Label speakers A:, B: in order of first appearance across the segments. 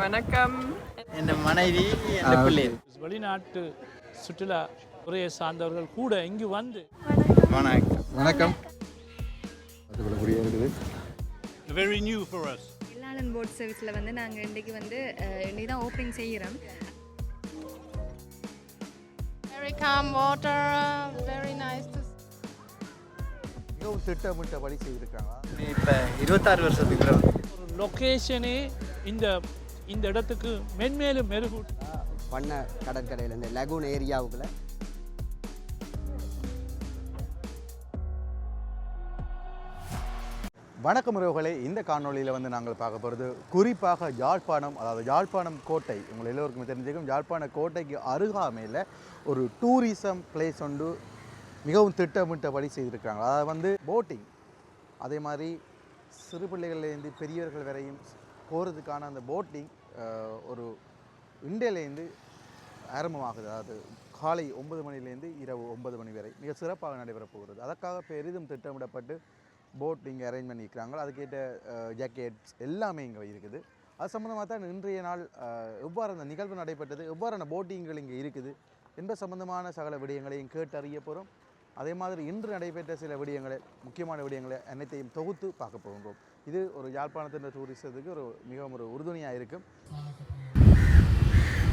A: வணக்கம்.
B: என் மனைவி என் பிள்ளை.
C: வெளிநாட்டு சுற்றுலா துறையை சார்ந்தவர்கள் கூட இங்கு வந்து
D: வணக்கம்.
C: very new for us.
E: Ellalan boat சர்வீஸில் வந்து நாங்கள் இன்றைக்கி தான் ஓப்பனிங் செய்கிறோம்.
A: Very calm water, very nice to
D: மிகவும் திட்டமிட்டபடி செய்திருக்காங்க.
B: இப்போ 26 வருஷத்துக்கு பிறகு
C: ஒரு லொக்கேஷனே இந்த இந்த இடத்துக்கு மென்மேலும் மெருகூட்டு
F: பண்ண கடற்கரையில் இந்த லகூன் ஏரியாவுக்குள்ள
D: வணக்கம் உறவுகளே, இந்த காணொளியில் வந்து நாங்கள் பார்க்க போகிறது குறிப்பாக யாழ்ப்பாணம், அதாவது யாழ்ப்பாணம் கோட்டை. உங்கள் எல்லோருக்குமே தெரிஞ்சிருக்கும், யாழ்ப்பாண கோட்டைக்கு அருகாமையில் ஒரு டூரிசம் பிளேஸ் ஒன்று மிகவும் திட்டமிட்டபடி செய்திருக்காங்க. அதாவது வந்து போட்டிங், அதே மாதிரி சிறு பிள்ளைகள்லேருந்து பெரியவர்கள் வரையும் போகிறதுக்கான அந்த போட்டிங் ஒரு இண்டையிலேருந்து ஆரம்பமாகுது. அதாவது காலை 9 மணிலேருந்து இரவு 9 மணி வரை மிக சிறப்பாக நடைபெறப் போகிறது. அதற்காக பெரிதும் திட்டமிடப்பட்டு போட்டிங் அரேஞ்ச் பண்ணியிருக்கிறாங்க. அதுக்கேற்ற ஜாக்கெட்ஸ் எல்லாமே இங்கே இருக்குது. அது சம்மந்தமாக தான் இன்றைய நாள் எவ்வாறு அந்த நிகழ்வு நடைபெற்றது, எவ்வாறான போட்டிங்கள் இங்கே இருக்குது என்பது சம்பந்தமான சகல விடயங்களையும் கேட்டறிய போகிறோம். அதே மாதிரி இன்று நடைபெற்ற சில விடயங்களை, முக்கியமான விடயங்களை அனைத்தையும் தொகுத்து பார்க்க போகிறோம். இது ஒரு யாழ்ப்பாணத்தின் டூரிசத்துக்கு மிகவும் ஒரு உறுதுணையாக இருக்கும்.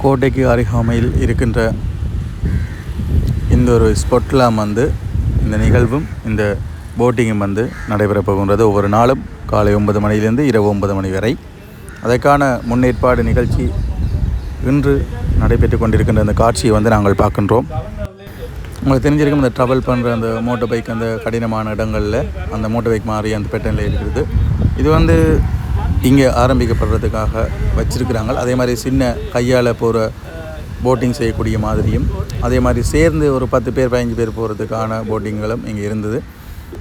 D: கோட்டைக்கு அருகாமையில் இருக்கின்ற இந்த ஒரு ஸ்பாட்லாம் வந்து இந்த நிகழ்வும் இந்த போட்டிங்கும் வந்து நடைபெறப் போகின்றது. ஒவ்வொரு நாளும் காலை 9 மணியிலிருந்து இரவு 9 மணி வரை. அதற்கான முன்னேற்பாடு நிகழ்ச்சி இன்று நடைபெற்று கொண்டிருக்கின்ற அந்த காட்சியை வந்து நாங்கள் பார்க்கின்றோம். உங்களுக்கு தெரிஞ்சிருக்கும், அந்த ட்ராவல் பண்ணுற அந்த மோட்டர் பைக் அந்த கடினமான இடங்களில் அந்த மோட்டர் பைக் மாதிரி அந்த பேட்டர்னில் இருக்கிறது. இது வந்து இங்கே ஆரம்பிக்கப்படுறதுக்காக வச்சுருக்கிறாங்க. அதே மாதிரி சின்ன கையால் போகிற போட்டிங் செய்யக்கூடிய மாதிரியும், அதே மாதிரி சேர்ந்து ஒரு 10 பேர் 15 பேர் போகிறதுக்கான போட்டிங்களும் இங்கே இருந்தது.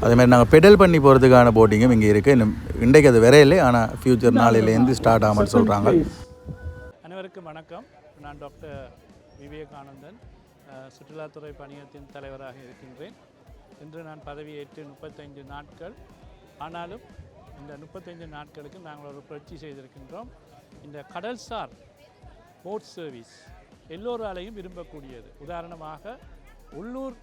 D: அதே மாதிரி நாங்கள் பெடல் பண்ணி போகிறதுக்கான போட்டிங்கும் இங்கே இருக்குது. இன்றைக்கு அது வரையிலே, ஆனால் ஃப்யூச்சர் நாளையிலேருந்து ஸ்டார்ட் ஆகாமல் சொல்கிறாங்க.
C: அனைவருக்கும் வணக்கம். நான் டாக்டர் விவேகானந்தன், சுற்றுலாத்துறை பணியத்தின் தலைவராக இருக்கின்றேன். இன்று நான் பதவியேற்று 35 நாட்கள். ஆனாலும் இந்த 35 நாட்களுக்கு நாங்கள் ஒரு புரட்சி செய்திருக்கின்றோம். இந்த கடல்சார் போட் சர்வீஸ் எல்லோராலையும் விரும்பக்கூடியது. உதாரணமாக உள்ளூர்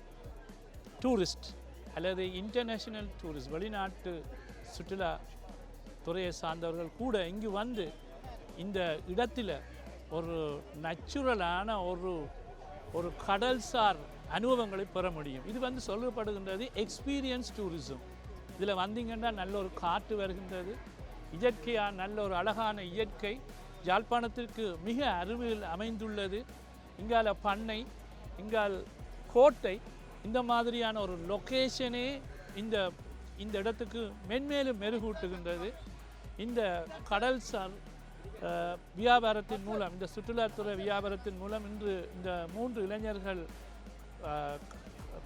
C: டூரிஸ்ட் அல்லது இன்டர்நேஷ்னல் டூரிஸ்ட், வெளிநாட்டு சுற்றுலா துறையை சார்ந்தவர்கள் கூட இங்கு வந்து இந்த இடத்தில் ஒரு நேச்சுரலான ஒரு கடல்சார் அனுபவங்களை பெற முடியும். இது வந்து சொல்லப்படுகின்றது எக்ஸ்பீரியன்ஸ் டூரிசம். இதில் வந்தீங்கன்னா நல்ல ஒரு காற்று வருகின்றது, இயற்கையாக நல்ல ஒரு அழகான இயற்கை யாழ்ப்பாணத்திற்கு மிக அருகில் அமைந்துள்ளது. இங்கால பண்ணை, இங்கால் கோட்டை, இந்த மாதிரியான ஒரு லொக்கேஷனே இந்த இடத்துக்கு மென்மேலும் மெருகூட்டுகின்றது. இந்த கடல்சார் வியாபாரத்தின் மூலம், இந்த சுற்றுலாத்துறை வியாபாரத்தின் மூலம் இன்று இந்த 3 இளைஞர்கள்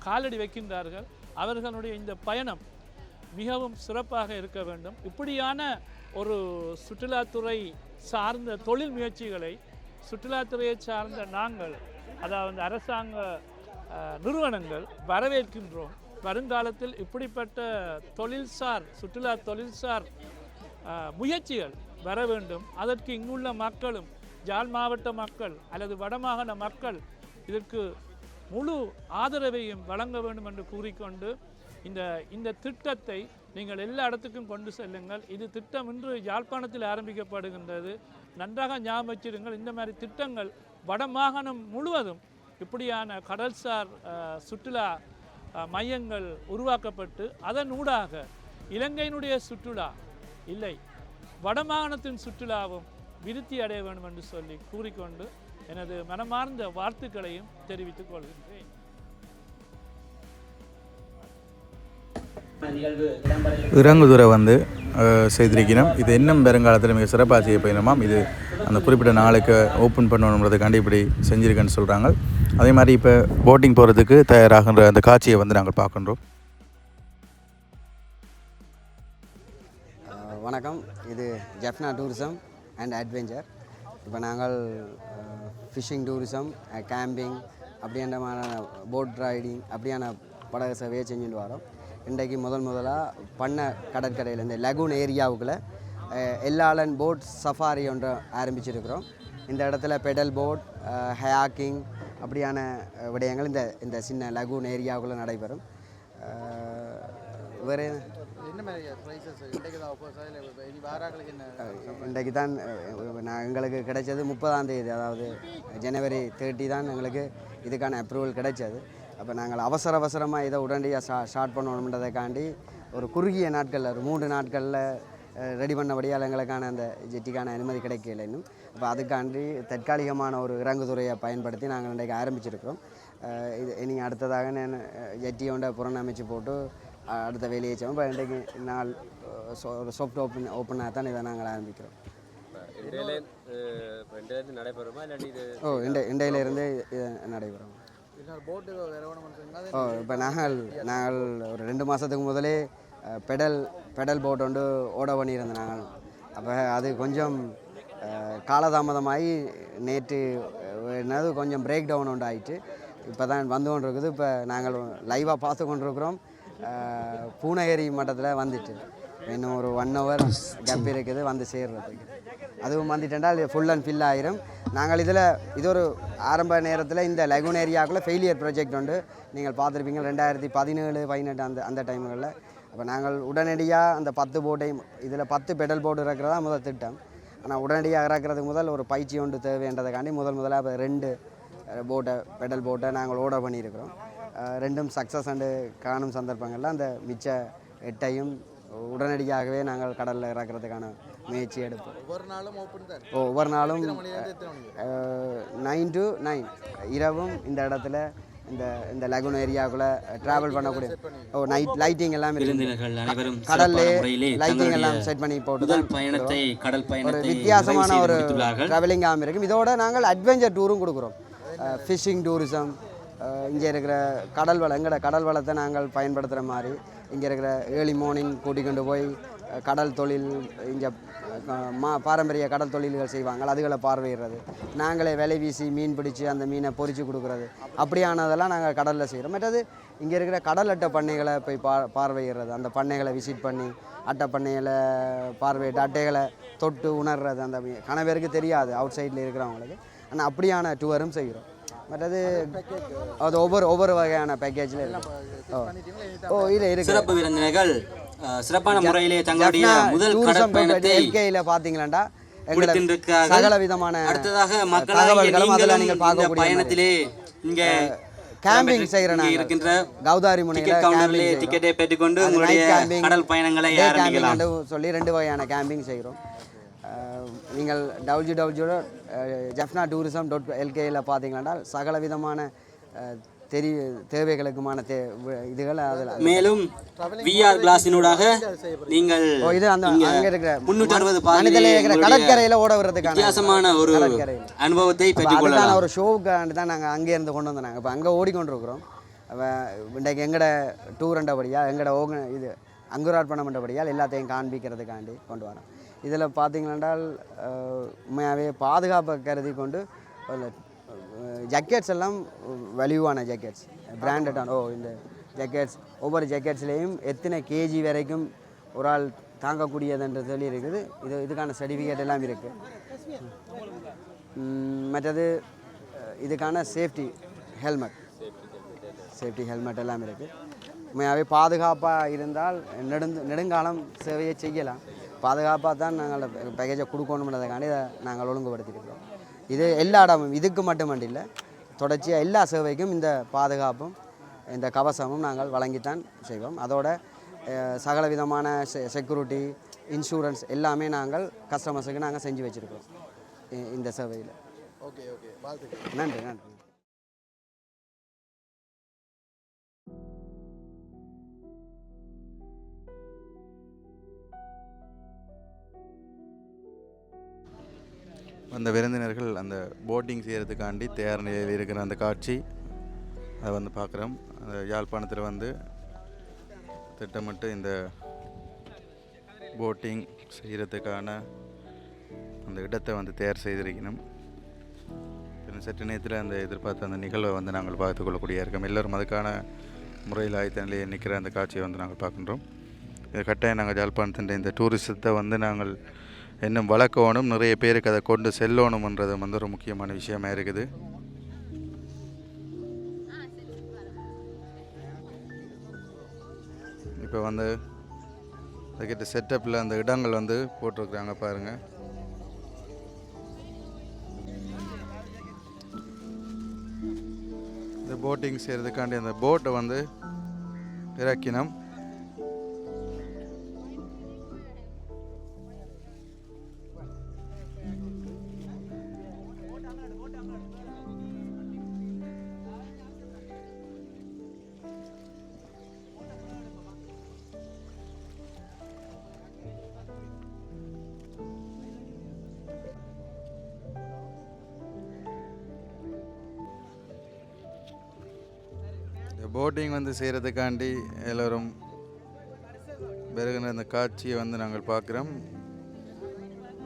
C: காலடி வைக்கின்றார்கள். அவர்களுடைய இந்த பயணம் மிகவும் சிறப்பாக இருக்க வேண்டும். இப்படியான ஒரு சுற்றுலாத்துறை சார்ந்த தொழில் முயற்சிகளை சுற்றுலாத்துறையை சார்ந்த நாங்கள், அதாவது அரசாங்க நிறுவனங்கள் வரவேற்கின்றோம். வருங்காலத்தில் இப்படிப்பட்ட சுற்றுலா தொழில்சார் முயற்சிகள் வர வேண்டும். அதற்கு இங்குள்ள மக்களும், யாழ் மாவட்ட மக்கள் அல்லது வடமாகாண மக்கள் இதற்கு முழு ஆதரவையும் வழங்க வேண்டும் என்று கூறிக்கொண்டு இந்த திட்டத்தை நீங்கள் எல்லா இடத்துக்கும் கொண்டு செல்லுங்கள். இது திட்டம் இன்று யாழ்ப்பாணத்தில் ஆரம்பிக்கப்படுகின்றது. நன்றாக ஞாபகம் வச்சிருங்கள், இந்த மாதிரி திட்டங்கள் வடமாகாணம் முழுவதும் இப்படியான கடல்சார் சுற்றுலா மையங்கள் உருவாக்கப்பட்டு அதன் ஊடாக இலங்கையினுடைய சுற்றுலா இல்லை, வடமாகாணத்தின் சுற்றுலாவும் விருத்தி அடைய வேண்டும் என்று சொல்லி கூறிக்கொண்டு எனது மனமார்ந்த வாழ்த்துக்களையும் தெரிவித்துக் கொள்கின்றேன்.
D: இறங்குதுறை வந்து செய்திருக்கிறோம். இது இன்னும் வருங்காலத்தில் மிக சிறப்பாக செய்ய போயிடணுமாம். இது அந்த குறிப்பிட்ட நாளுக்கு ஓப்பன் பண்ணணுன்றதுக்காண்டி இப்படி செஞ்சுருக்கேன்னு சொல்கிறாங்க. அதே மாதிரி இப்போ போட்டிங் போகிறதுக்கு தயாராகின்ற அந்த காட்சியை வந்து நாங்கள் பார்க்கின்றோம்.
F: வணக்கம். இது ஜெஃப்னா டூரிசம் அண்ட் அட்வென்ச்சர். இப்போ நாங்கள் ஃபிஷிங் டூரிசம், கேம்பிங், அப்படியான போட் ரைடிங், அப்படியான படகு சேவையை செஞ்சுட்டு வரோம். இன்றைக்கு முதலாக பண்ண கடற்கரையில் இந்த லகூன் ஏரியாவுக்குள்ளே எல்லாளன் போட் சஃபாரி ஒன்று ஆரம்பிச்சிருக்கிறோம். இந்த இடத்துல பெடல் போட், ஹயாக்கிங் அப்படியான விடயங்கள் இந்த சின்ன லகூன் ஏரியாவுக்குள்ளே நடைபெறும். வேறு இன்றைக்கு தான் எங்களுக்கு கிடைச்சது 30ஆம் தேதி, அதாவது ஜனவரி 30 தான் எங்களுக்கு இதுக்கான அப்ரூவல் கிடைச்சது. அப்போ நாங்கள் அவசரமாக இதை உடனடியாக ஸ்டார்ட் பண்ணணுன்றதைக்காண்டி ஒரு குறுகிய நாட்களில் ஒரு 3 நாட்களில் ரெடி பண்ணபடியால் எங்களுக்கான அந்த ஜெட்டிக்கான அனுமதி கிடைக்கல இன்னும். அப்போ அதுக்காண்டி தற்காலிகமான ஒரு இறங்குதுறையை பயன்படுத்தி நாங்கள் இன்றைக்கு ஆரம்பிச்சிருக்கிறோம். இது நீங்கள் அடுத்ததாக நான் ஜெட்டியோட புறணமைச்சு போட்டு அடுத்த வேலையை செய்வோம். இப்போ இன்றைக்கு நாள் ஒரு சாஃப்ட் ஓப்பனாக தான் இதை நாங்கள் ஆரம்பிக்கிறோம். இண்டையிலேருந்து நடைபெறும். இப்போ நாங்கள் ஒரு 2 மாதத்துக்கு முதலே பெடல் போட் ஒன்று ஓட பண்ணியிருந்தோம் நாங்கள். அப்போ அது கொஞ்சம் காலதாமதமாகி நேற்று என்னது கொஞ்சம் பிரேக் டவுன் ஒன்று ஆகிட்டு இப்போ தான் வந்து கொண்டு இருக்குது. இப்போ நாங்கள் லைவாக பார்த்து கொண்டிருக்கிறோம். பூனகிரி மட்டத்தில் வந்துட்டு இன்னும் ஒரு 1 hour கேப் இருக்குது வந்து சேர்றதுக்கு. அதுவும் வந்துட்டேன்டால் ஃபுல் அண்ட் ஃபில் ஆயிரும். நாங்கள் இது ஒரு ஆரம்ப நேரத்தில் இந்த லகூன் ஏரியாவுக்குள்ளே ஃபெயிலியர் ப்ராஜெக்ட் உண்டு, நீங்கள் பார்த்துருப்பீங்க 2017, 18 அந்த டைமுகளில். அப்போ நாங்கள் உடனடியாக அந்த 10 போட்டையும் இதில் 10 பெடல் போர்டு இறக்குறதா முதல் திட்டம். ஆனால் உடனடியாக இறக்குறதுக்கு முதல் ஒரு பயிற்சி ஒன்று தேவைன்றதுக்காண்டி முதலாக 2 பெடல் போட்டை நாங்கள் ஓட பண்ணியிருக்கிறோம். 2ம் சக்ஸஸ் அண்டு காணும் சந்தர்ப்பங்களில் அந்த மிச்ச 8ஐயும் உடனடியாகவே நாங்கள் கடலில் இறக்குறதுக்கான முயற்சி எடுப்போம். ஒவ்வொரு நாளும் 9 to 9 இரவும் இந்த இடத்துல இந்த லகூன் ஏரியாவுக்குள்ளே ட்ராவல் பண்ணக்கூடிய நைட் லைட்டிங் எல்லாம் இருக்குது. கடல்லே லைட்டிங் எல்லாம் செட் பண்ணி போட்டு ஒரு வித்தியாசமான ஒரு ட்ராவலிங்காகவும் இருக்கும். இதோட நாங்கள் அட்வென்ச்சர் டூரும் கொடுக்குறோம். ஃபிஷிங் டூரிசம், இங்கே இருக்கிற எங்களோட கடல் வளத்தை நாங்கள் பயன்படுத்துகிற மாதிரி இங்கே இருக்கிற ஏர்லி மார்னிங் கூட்டிக்கொண்டு போய் கடல் தொழில் இங்கே பாரம்பரிய கடல் தொழில்கள் செய்வாங்க, அதுகளை பார்வையிடுறது, நாங்களே விலை வீசி மீன் பிடிச்சி அந்த மீனை பொறிச்சு கொடுக்குறது, அப்படியானதெல்லாம் நாங்கள் கடலில் செய்கிறோம். மற்றது இங்கே இருக்கிற கடல் அட்டை பண்ணைகளை போய் பார்வையிடுறது, அந்த பண்ணைகளை விசிட் பண்ணி அட்டை பண்ணையில் பார்வையிட்டு அட்டைகளை தொட்டு உணர்றது, அந்த கணவருக்கு தெரியாது அவுட் சைடில் இருக்கிறவங்களுக்கு. ஆனால் அப்படியான டூரும் செய்கிறோம். மற்றது அது ஒவ்வொரு வகையான பேக்கேஜில் இருக்கும். இல்லை இருக்கு
G: சிறப்பு விருந்தினர்கள் சிறப்பான முறையிலே தங்களுடைய முதல் கடல் பயணத்தை
F: எல்கேயில் பார்த்தீங்களாண்டா சகல விதமான
G: அடுத்ததாக தகவல்களும் அதில் நீங்கள் பார்க்கக்கூடிய பயணத்திலே இங்கே
F: கேம்பிங் செய்கிறேன் இருக்கின்ற
G: கௌதாரி முனையில் டிக்கெட்டை பெற்றுக்கொண்டு உங்களுடைய கடல் பயணங்களை ஆரம்பிக்கலாம்
F: சொல்லி 2 வகையான கேம்பிங் செய்கிறோம். நீங்கள் www.jaffnatourism.lk பார்த்தீங்கன்னா சகல விதமான தேவைகளுக்குமான இதுகள் அதில்.
G: மேலும் விஆர் கிளாஸினூடாக நீங்கள்
F: இது அந்த அங்கே இருக்கிற
G: 360
F: பாதையில் இருக்கிற கடற்கரையில் ஓட விடுறதுக்கான
G: வித்தியாசமான ஒரு அனுபவத்தை பெற்றுக்கொள்ளலாம்.
F: ஒரு ஷோவுக்காண்டி தான் நாங்கள் அங்கேருந்து கொண்டு வந்தோம். இப்போ அங்கே ஓடிக்கொண்டிருக்கிறோம். இன்றைக்கு எங்களோட டூர்ன்றபடியாக எங்களோட இது அங்குரார்ப்பணம் பண்ணுறபடியால் எல்லாத்தையும் காண்பிக்கிறதுக்காண்டி கொண்டு வரோம். இதில் பார்த்தீங்கன்னா உண்மையாகவே பாதுகாப்பை கருதி கொண்டு ஜக்கெட்ஸ் எல்லாம் வேல்யூவான ஜக்கெட்ஸ், பிராண்டடான இந்த ஜக்கெட்ஸ் ஒவ்வொரு ஜக்கெட்ஸ்லேயும் எத்தனை கேஜி வரைக்கும் ஒரு ஆள் தாங்கக்கூடியதுன்ற சொல்லி இருக்குது. இதுக்கான சர்டிஃபிகேட் எல்லாம் இருக்குது. மற்றது இதுக்கான சேஃப்டி ஹெல்மெட் எல்லாம் இருக்குது. உண்மையாகவே பாதுகாப்பாக இருந்தால் நெடுங்காலம் சேவையை செய்யலாம். பாதுகாப்பாக தான் நாங்கள் பேக்கேஜை கொடுக்கணுன்றதுக்காண்டி இதை நாங்கள் ஒழுங்குபடுத்தியிருக்கிறோம். இது எல்லா இடமும் இதுக்கு மட்டுமல்ல, தொடர்ச்சியாக எல்லா சேவைக்கும் இந்த பாதுகாப்பும் இந்த கவசமும் நாங்கள் வழங்கித்தான் செய்வோம். அதோட சகல விதமான செக்யூரிட்டி, இன்சூரன்ஸ் எல்லாமே நாங்கள் கஸ்டமர்ஸுக்கு நாங்கள் செஞ்சு வச்சுருக்கோம் இந்த சேவையில். நன்றி.
D: அந்த விருந்தினர்கள் அந்த போட்டிங் செய்கிறதுக்காண்டி தயார் நிலையில் இருக்கிற அந்த காட்சி அதை வந்து பார்க்குறோம். அந்த யாழ்ப்பாணத்தில் திட்டமிட்டு இந்த போட்டிங் செய்கிறதுக்கான அந்த இடத்தை தயார் செய்திருக்கணும். சற்று நேரத்தில் அந்த எதிர்பார்த்த அந்த நிகழ்வை நாங்கள் பார்த்து கொள்ளக்கூடிய இருக்கோம். எல்லோரும் அதுக்கான முறையில் ஆயத்த நிலையில் நிற்கிற அந்த காட்சியை நாங்கள் பார்க்கின்றோம். இது கட்டாயம் நாங்கள் யாழ்ப்பாணத்தின் இந்த டூரிசத்தை வந்து நாங்கள் இன்னும் வளர்க்கணும், நிறைய பேருக்கு அதை கொண்டு செல்லணும்ன்றது வந்து ஒரு முக்கியமான விஷயமா இருக்குது. இப்போ வந்து அதுக்கிட்ட செட்டப்பில் அந்த இடங்கள் வந்து போட்டிருக்குறாங்க பாருங்கள். இந்த போட்டிங் செய்கிறதுக்காண்டி அந்த போட்டை வந்து இறக்கினோம். போட்டிங் வந்து செய்கிறதுக்காண்டி எல்லோரும் பெருகின இந்த காட்சியை வந்து நாங்கள் பார்க்குறோம்.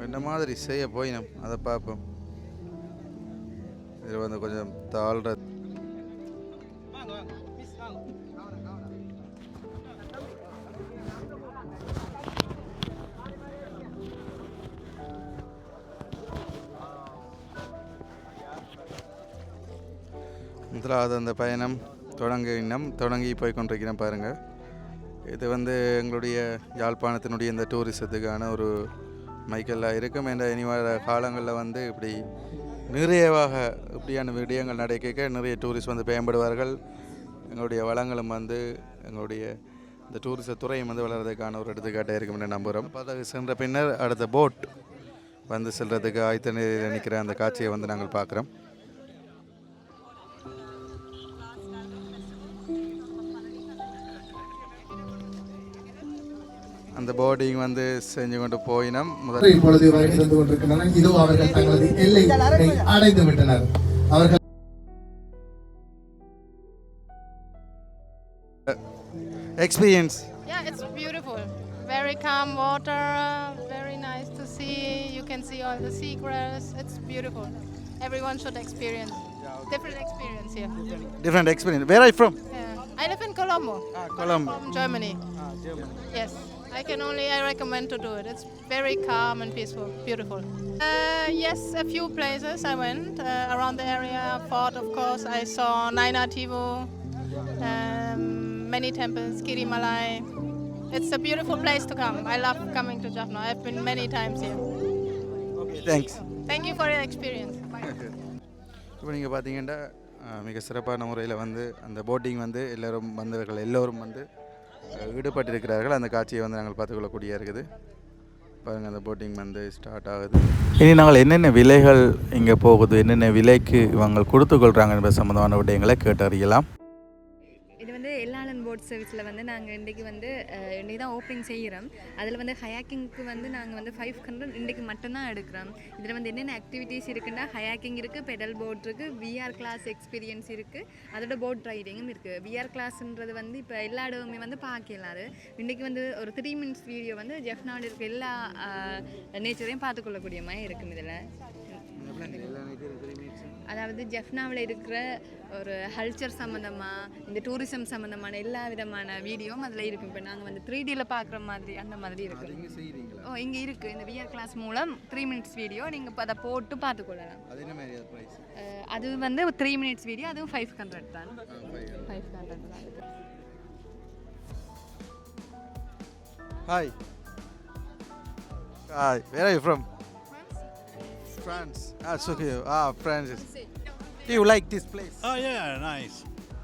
D: என்ன மாதிரி செய்ய போயினோம் அதை பார்ப்போம். இது வந்து கொஞ்சம் தாழ்ற முதலாவது அந்த பயணம் தொடங்கி போய் கொண்டிருக்கிறேன் பாருங்கள். இது வந்து எங்களுடைய யாழ்ப்பாணத்தினுடைய இந்த டூரிசத்துக்கான ஒரு மைக்கெல்லாம் இருக்கும். என்ற இனி வர காலங்களில் வந்து இப்படி நிறையவாக இப்படியான விடயங்கள் நடக்க நிறைய டூரிஸ்ட் வந்து பயன்படுவார்கள். எங்களுடைய வளங்களும் வந்து எங்களுடைய இந்த டூரிச துறையும் வந்து வளர்கிறதுக்கான ஒரு எடுத்துக்காட்டாக இருக்கும் என்று நம்புகிறோம். பதவி சென்ற பின்னர் அடுத்த போட் வந்து செல்றதுக்கு ஆயத்த நிலையில் நிற்கிற அந்த காட்சியை வந்து நாங்கள் பார்க்குறோம். அந்த போர்டிங் வந்து செஞ்சு கொண்டு போயினோம்.
H: இப்பொழுது சென்று கொண்டிருக்கின்றனர். இதோ அவர்கள் தங்களது எல்லை அடைந்து விட்டனர். அவர்கள்
D: experience.
A: Yeah, it's beautiful. Very calm water, very nice to see. You can see all the seagrass. It's beautiful. Everyone should experience. Different experience here.
D: Different experience. Where are you from?
A: Yeah. I live in Colombo.
D: Colombo.
A: From Germany.
D: Germany.
A: Yes. I recommend to do it. It's very calm and peaceful. Beautiful. Yes, a few places I went. Around the area, Fort, of course. I saw Naina Tivu. Many temples, Kirimalai. It's a beautiful place to come. I love coming to Jaffna. I've been many times here.
D: Okay, thanks.
A: Thank you for your experience.
D: இப்போ நீங்கள் பார்த்தீங்கன்னா மிக சிறப்பான முறையில் வந்து அந்த boating வந்து வந்தவர்கள் எல்லோரும் வந்து ஈடுபட்டிருக்கிறார்கள். அந்த காட்சியை வந்து நாங்கள் பார்த்துக்கொள்ளக்கூடிய இருக்குது. பாருங்கள், அந்த போட்டிங் வந்து ஸ்டார்ட் ஆகுது. இனி நாங்கள் என்னென்ன விலைகள் இங்கே போகுது, என்னென்ன விலைக்கு இவங்க கொடுத்துக்கொள்கிறாங்க என்பது சம்மந்தமான விடயங்களை கேட்டறியலாம்.
E: இது வந்து எல்லாளன் போட் சர்வீஸில் வந்து நாங்கள் இன்றைக்கி வந்து இன்றைக்கி தான் ஓப்பனிங் செய்கிறோம். அதில் வந்து ஹயாக்கிங்க்கு வந்து நாங்கள் வந்து 500 இன்றைக்கி மட்டும்தான் எடுக்கிறோம். இதில் வந்து என்னென்ன ஆக்டிவிட்டீஸ் இருக்குன்னா ஹயாக்கிங் இருக்குது, பெடல் போட் இருக்குது, VR கிளாஸ் எக்ஸ்பீரியன்ஸ் இருக்குது, அதோட போட் ரைடிங்கும் இருக்குது. VR கிளாஸ்ன்றது வந்து இப்போ எல்லா இடமுமே வந்து பார்க்கலாம். அது இன்றைக்கி வந்து ஒரு 3 minutes வீடியோ வந்து ஜெஃப்னாவில் இருக்க எல்லா நேச்சரையும் பார்த்துக்கொள்ளக்கூடிய மாதிரி இருக்கும். இதில் அதாவது ஜெஃப்னாவில் இருக்கிற ஒரு கல்ச்சர் சம்மந்தமாக, இந்த டூரிசம் சம்மந்தமான எல்லா விதமான வீடியோவும் அதில் இருக்கும். இப்போ நாங்கள் வந்து 3Dயில் பார்க்குற மாதிரி அந்த மாதிரி இருக்குது. இங்கே இருக்குது. இந்த VR கிளாஸ் மூலம் 3 minutes வீடியோ நீங்கள் இப்போ அதை போட்டு பார்த்துக்கொள்ளலாம். அது வந்து 3 minutes வீடியோ, அதுவும் 500 தான். 500 தான்.
D: Hi. Hi. Where are you from? France. It's okay. France. Do you like this place?
I: Oh yeah, nice.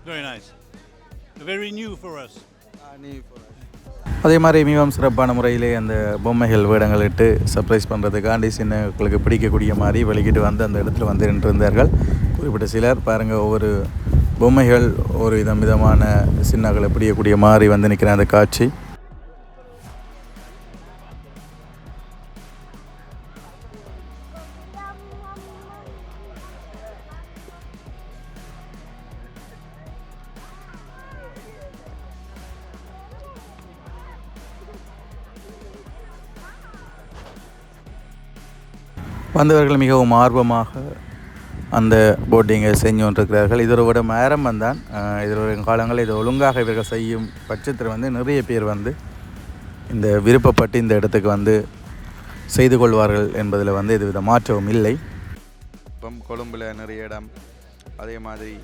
I: Very nice. Very new for us.
D: New for us. அதே மாதிரி மிகவும் சிறப்பான முறையிலே அந்த பொம்மைகள் வேடங்கள் இட்டு சர்ப்ரைஸ் பண்ணுறதுக்காண்டி சின்னங்களுக்கு பிடிக்கக்கூடிய மாதிரி வெளிக்கிட்டு வந்து அந்த இடத்துல வந்து நின்றிருந்தார்கள். குறிப்பிட்ட சிலர் பாருங்கள், ஒவ்வொரு பொம்மைகள் ஒரு விதமான சின்னங்களை பிடிக்கக்கூடிய மாதிரி வந்து நிற்கிற அந்த காட்சி. வந்தவர்கள் மிகவும் ஆர்வமாக அந்த போட்டிங்கை செஞ்சு கொண்டிருக்கிறார்கள். இதோட விட ஆரம்பம் தான். இதோட காலங்களில் இது ஒழுங்காக இவர்கள் செய்யும் பட்சத்தில் வந்து நிறைய பேர் வந்து இந்த விருப்பப்பட்டு இந்த இடத்துக்கு வந்து செய்து கொள்வார்கள் என்பதில் வந்து எதுவித மாற்றமும் இல்லை. இப்போ கொழும்பில் நிறைய இடம் அதே மாதிரி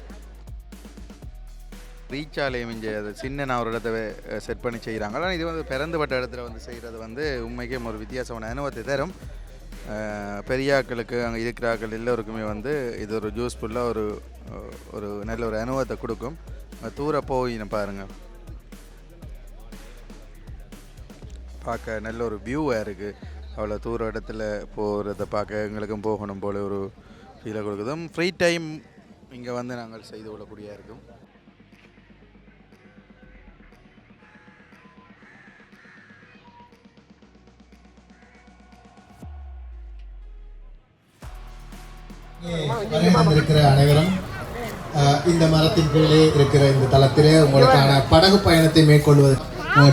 D: ரீச்சாலையும் இங்கே அது சின்ன ஒரு இடத்த செட் பண்ணி செய்கிறாங்க. ஆனால் இது வந்து பிறந்துபட்ட இடத்துல வந்து செய்கிறது வந்து உண்மைக்கே ஒரு வித்தியாசமான அனுபவத்தை தரும். பெரியாக்களுக்கு அங்கே இருக்கிறாக்கள் எல்லோருக்குமே வந்து இது ஒரு ஜூஸ்ஃபுல்லாக ஒரு நல்ல ஒரு அனுபவத்தை கொடுக்கும். தூர போய் பாருங்கள், பார்க்க நல்ல ஒரு வியூவாக இருக்குது. அவ்வளோ தூர இடத்துல போகிறத பார்க்க எங்களுக்கும் போகணும் போல் ஒரு ஃபீலை கொடுக்குதும். ஃப்ரீ டைம் இங்கே வந்து நாங்கள் செய்து கொள்ளக்கூடியதாக இருக்கும்.
H: இருக்கிற அனைவரும் இந்த மரத்தின் கீழே இருக்கிற இந்த தளத்திலே உங்களுக்கான படகு பயணத்தை மேற்கொள்வது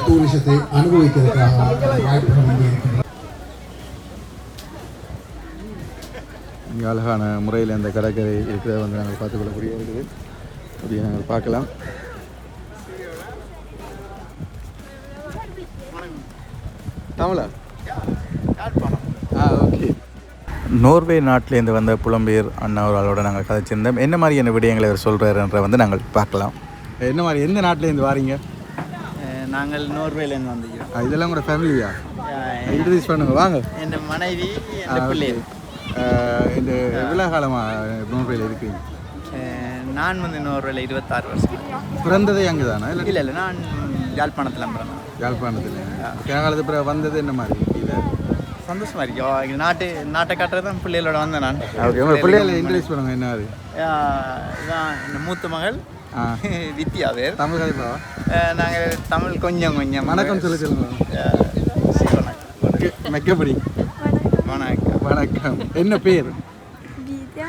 H: டூரிசத்தை அனுபவிக்கிறதுக்காக வாய்ப்புகள் இங்கே இருக்கின்றன.
D: இங்கே அழகான முறையில் இந்த கடற்கரை இருக்கிறத வந்து நாங்கள் பார்த்துக்கொள்ளக்கூடிய இருக்குது. அப்படியே நாங்கள் பார்க்கலாம். தமிழா? ஓகே. நோர்வே நாட்டிலேருந்து வந்த புலம்பெயர் அண்ணா அவர்களோட நாங்கள் கதைச்சிருந்தோம். என்ன மாதிரியான விடயங்களை அவர் சொல்கிறாருன்ற வந்து நாங்கள் பார்க்கலாம். என்ன மாதிரி, எந்த நாட்டிலேருந்து வாரீங்க?
B: நாங்கள் நோர்வேலேருந்து வந்துக்கிறோம்.
D: இதெல்லாம் கூட ஃபேமிலியா? இன்ட்ரடியூஸ் பண்ணுங்க, வாங்க.
B: என் மனைவி, என் பிள்ளை.
D: இந்த எவ்வளோ காலமாக நோர்வேல இருக்கீங்க?
B: நான் வந்து நோர்வேல 26 வருஷம்.
D: பிறந்ததே அங்கே தானே?
B: இல்லை இல்லை, நான் யாழ்ப்பாணத்தில் பிறந்தேன்.
D: யாழ்ப்பாணத்தில் காலத்து பிறகு வந்தது என்ன மாதிரி? இல்லை,
B: சந்தோஷமா இருக்கு. நாட்டை காட்டுறது தான் பிள்ளைகளோட வந்தேன் நான்.
D: ஓகே, உங்கள் பிள்ளைகளை இன்ட்ரடியூஸ் பண்ணுங்க. என்ன அது?
B: இதான் என் மூத்த மகள் வித்யா. பேர்
D: தமிழ் கதைப்பாவா?
B: நாங்கள் தமிழ் கொஞ்சம் கொஞ்சம்.
D: வணக்கம் சொல்லுங்க. மெக்கப்படி.
B: வணக்கம்.
D: வணக்கம். என்ன பேர்? வித்யா.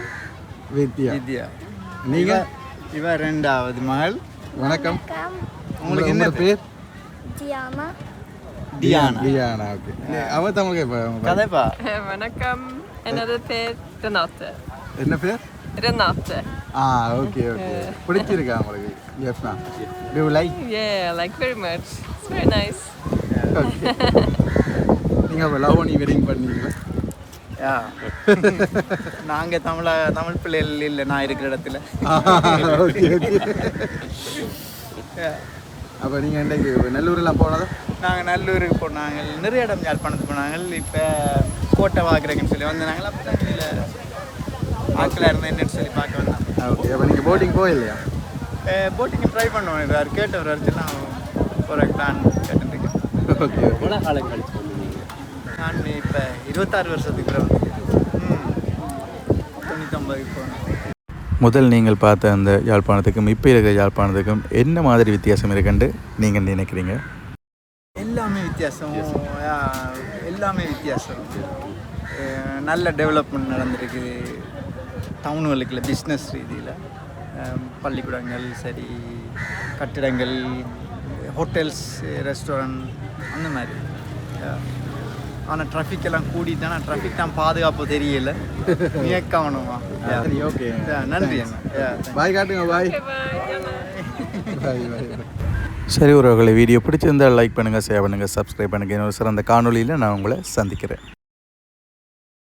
B: வித்யா.
D: நீங்கள்?
B: இவ ரெண்டாவது மகள்.
D: வணக்கம்.
B: உங்களுக்கு என்ன பேர்?
E: தியானா.
D: Diana, okay. அவ தமிழ்
B: கதைப்பா.
J: வணக்கம். என்னோட பேர் ரெனாத்தே.
D: என்ன பேர்?
J: ரெனாத்தே.
D: Okay okay. பிடிச்சிருக்கா உங்களுக்கு? Yes-னா. Do you like?
J: Yeah, I like very much. It's very nice.
D: Okay. நீங்கள் லவ் பண்ணி வெட்டிங் பண்ணீங்களா?
B: நாங்கள் தமிழ் பிள்ளைகள் இல்லை நான் இருக்கிற இடத்துல.
D: Okay okay. அப்போ நீங்கள் இன்றைக்கு நல்லூரெலாம் போனதா?
B: நாங்கள் நல்லூருக்கு போனாங்க, நிறைய இடம் யாழ்ப்பாணத்துக்கு போனாங்க. இப்போ கோட்டை வாக்குறேன்னு சொல்லி வந்தாங்க. அப்போ தான் இல்லை ஆக்கில் இருந்தேன் என்னன்னு சொல்லி பார்க்க வந்தேன்.
D: ஓகே. அப்போ நீங்கள் போட்டிங் போகலையா?
B: போட்டிங் ட்ரை பண்ணுவேன். வேறு கேட்டவர் வரைச்சுலாம் ஒரு பிளான் கேட்டுருக்கேன்.
D: ஓகே.
B: எவ்வளோ காலம் கழிச்சு நான் இப்போ 26 வருஷத்துக்கு 99 போனேன்.
D: முதல் நீங்கள் பார்த்த அந்த யாழ்ப்பாணத்துக்கும் இப்போ இருக்கிற யாழ்ப்பாணத்துக்கும் என்ன மாதிரி வித்தியாசம் இருக்குன்னு நீங்கள் நினைக்கிறீங்க?
B: எல்லாமே வித்தியாசம். எல்லாமே வித்தியாசம். நல்ல டெவலப்மெண்ட் நடந்திருக்குது டவுனுகளுக்குள்ள. பிஸ்னஸ் ரீதியில் பள்ளிக்கூடங்கள் சரி, கட்டிடங்கள், ஹோட்டல்ஸ், ரெஸ்டாரண்ட் அந்த மாதிரி. ஆனால் ட்ராஃபிக் எல்லாம் கூடிட்டானா ட்ராஃபிக் தான் பாதுகாப்பு தெரியல. கவனமா.
D: ஓகே,
B: நன்றி.
D: பாய் காட்டுங்க. பாய். சரி உறவுகளை, வீடியோ பிடிச்சிருந்தால் லைக் பண்ணுங்கள், ஷேர் பண்ணுங்கள், சப்ஸ்கிரைப் பண்ணுங்கள். இன்னொரு சிறந்த காணொலியில் நான் உங்களை சந்திக்கிறேன்.